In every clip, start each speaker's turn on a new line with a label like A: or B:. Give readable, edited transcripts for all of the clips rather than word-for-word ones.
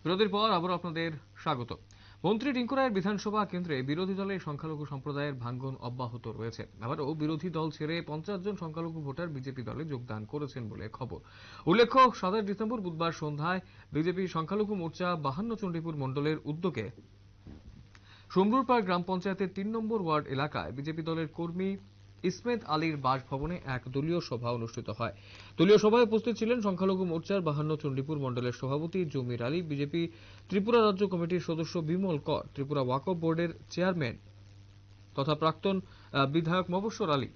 A: বিরতির পর আবার আপনাদের স্বাগত। মন্ত্রী রিঙ্কু রায়ের বিধানসভা কেন্দ্রে বিরোধী দলের সংখ্যালঘু সম্প্রদায়ের ভাঙন অব্যাহত রয়েছে। আবারও বিরোধী দল ছেড়ে 50 জন সংখ্যালঘু ভোটার বিজেপি দলে যোগদান করেছেন বলে খবর। উল্লেখ্য, 27 ডিসেম্বর বুধবার সন্ধ্যায় বিজেপি সংখ্যালঘু মোর্চা 52 চণ্ডীপুর মণ্ডলের উদ্যোগে সমরুরপাড় গ্রাম পঞ্চায়েতের 3 নম্বর ওয়ার্ড এলাকায় বিজেপি দলের কর্মী ইসমেত আলীর বাসভবনে এক দলীয় সভা অনুষ্ঠিত হয়। দলীয় সভায় উপস্থিত ছিলেন সংখ্যালঘু মোর্চার 52 চণ্ডীপুর মণ্ডলের সভাপতি জমির আলী, বিজেপি ত্রিপুরা রাজ্য কমিটির সদস্য বিমল কর, ত্রিপুরা ওয়াকফ বোর্ডের চেয়ারম্যান তথা প্রাক্তন বিধায়ক মবস্বর আলী,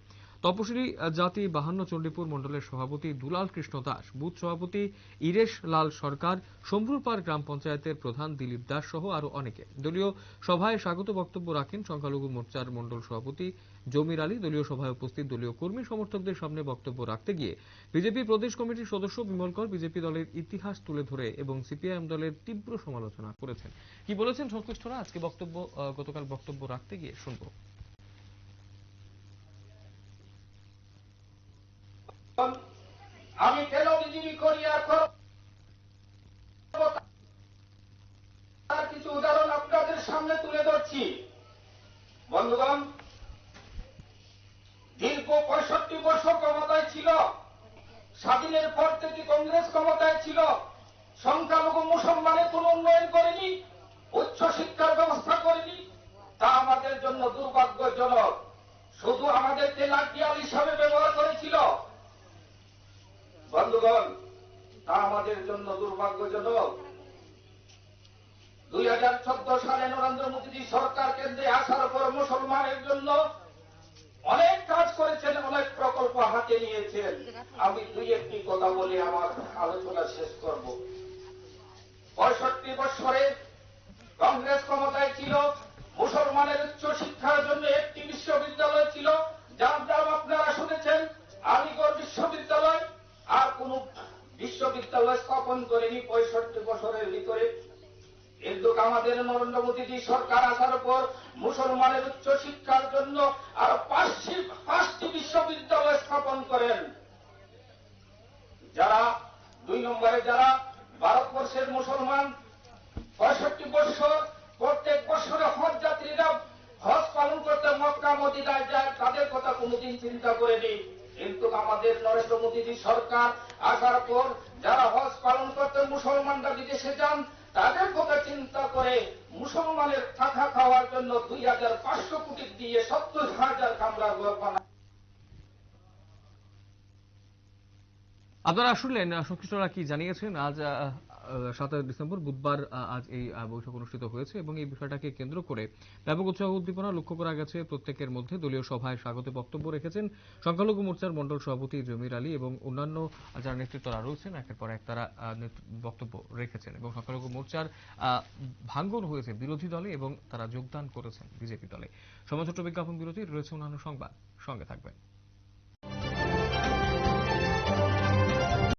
A: তপশিলি জাতি 52 চণ্ডীপুর মণ্ডলের সভাপতি দুলাল কৃষ্ণ দাস, বুথ সভাপতি ইরেশ লাল সরকার, শম্ভুরপাড় গ্রাম পঞ্চায়েতের প্রধান দিলীপ দাস সহ আরো অনেকে। দলীয় সভায় স্বাগত বক্তব্য রাখেন সংখ্যালঘু মোর্চার মণ্ডল সভাপতি জমির আলী। দলীয় সভায় উপস্থিত দলীয় কর্মী সমর্থকদের সামনে বক্তব্য রাখতে গিয়ে বিজেপি প্রদেশ কমিটির সদস্য বিমল কর বিজেপি দলের ইতিহাস তুলে ধরে এবং সিপিআইএম দলের তীব্র সমালোচনা করেছেন। কি বলেছেন সংশ্লিষ্টরা আজকে গতকাল বক্তব্য রাখতে গিয়ে শুনবো।
B: আমি কেন বিজেপি করি আর তার কিছু উদাহরণ আপনাদের সামনে তুলে ধরছি। বন্ধুগণ, দীর্ঘ 65 বছর ক্ষমতায় ছিল, স্বাধীনের পর থেকে কংগ্রেস ক্ষমতায় ছিল, সংখ্যালঘু মুসলমানের কোন উন্নয়ন করেনি, উচ্চ শিক্ষার ব্যবস্থা করেনি। তা আমাদের জন্য দুর্ভাগ্যজনক। শুধু আমাদেরকে লাঠিয়াল হিসাবে ব্যবহার করেছিল। বন্ধুগণ, তা আমাদের জন্য দুর্ভাগ্যজনক। 2014 সালে নরেন্দ্র মোদী সরকার কেন্দ্রে আসার পর মুসলমানের জন্য অনেক কাজ করেছেন, অনেক প্রকল্প হাতে নিয়েছেন। আমি দুই একটি কথা বলে আমার আলোচনা শেষ করব। 65 বছরে কংগ্রেস ক্ষমতায় ছিল, মুসলমানের উচ্চ শিক্ষার জন্য একটি বিশ্ববিদ্যালয় ছিল, যার নাম আপনারা শুনেছেন, আলিগড় বিশ্ববিদ্যালয়। আর কোন বিশ্ববিদ্যালয় স্থাপন করেনি 65 বছরের ভিতরে। কিন্তু আমাদের নরেন্দ্র মোদী সরকার আসার পর মুসলমানের উচ্চ শিক্ষার জন্য আর 5টি বিশ্ববিদ্যালয় স্থাপন করেন। যারা 2 নম্বরে যারা ভারতবর্ষের মুসলমান 65 বছর প্রত্যেক বছরে হজ যাত্রীরা হজ পালন করতে মক্কা মদিনায় যায়, তাদের কথা কোনদিন চিন্তা করেনি। কিন্তু আমাদের নরেন্দ্র মোদী সরকার আসার পর যারা হজ পালন করতে মুসলমানরা বিদেশে যান, তাদের কথা চিন্তা করে মুসলমানের থাকা খাওয়ার জন্য 2500 কোটি দিয়ে 70,000 কামরা ঘর বানায়।
A: আপনারা শুনলেন সংশ্লিষ্টরা কি জানিয়েছেন। আজ 27 ডিসেম্বর বুধবার আজ এই বৈঠক অনুষ্ঠিত হয়েছে এবং এই বিষয়টাকে কেন্দ্র করে ব্যাপক উৎসাহ উদ্দীপনা লক্ষ্য করা গেছে প্রত্যেকের মধ্যে। দলীয় সভায় স্বাগত বক্তব্য রেখেছেন সংখ্যালঘু মোর্চার মণ্ডল সভাপতি জমির আলী এবং অন্যান্য যারা নেতৃত্বরা রয়েছেন, একের পর এক তারা বক্তব্য রেখেছেন এবং সংখ্যালঘু মোর্চার ভাঙ্গন হয়েছে বিরোধী দলে এবং তারা যোগদান করেছেন বিজেপি দলে। সময় ছোট বিজ্ঞাপন বিরতি রয়েছে অন্যান্য সংবাদ, সঙ্গে থাকবেন।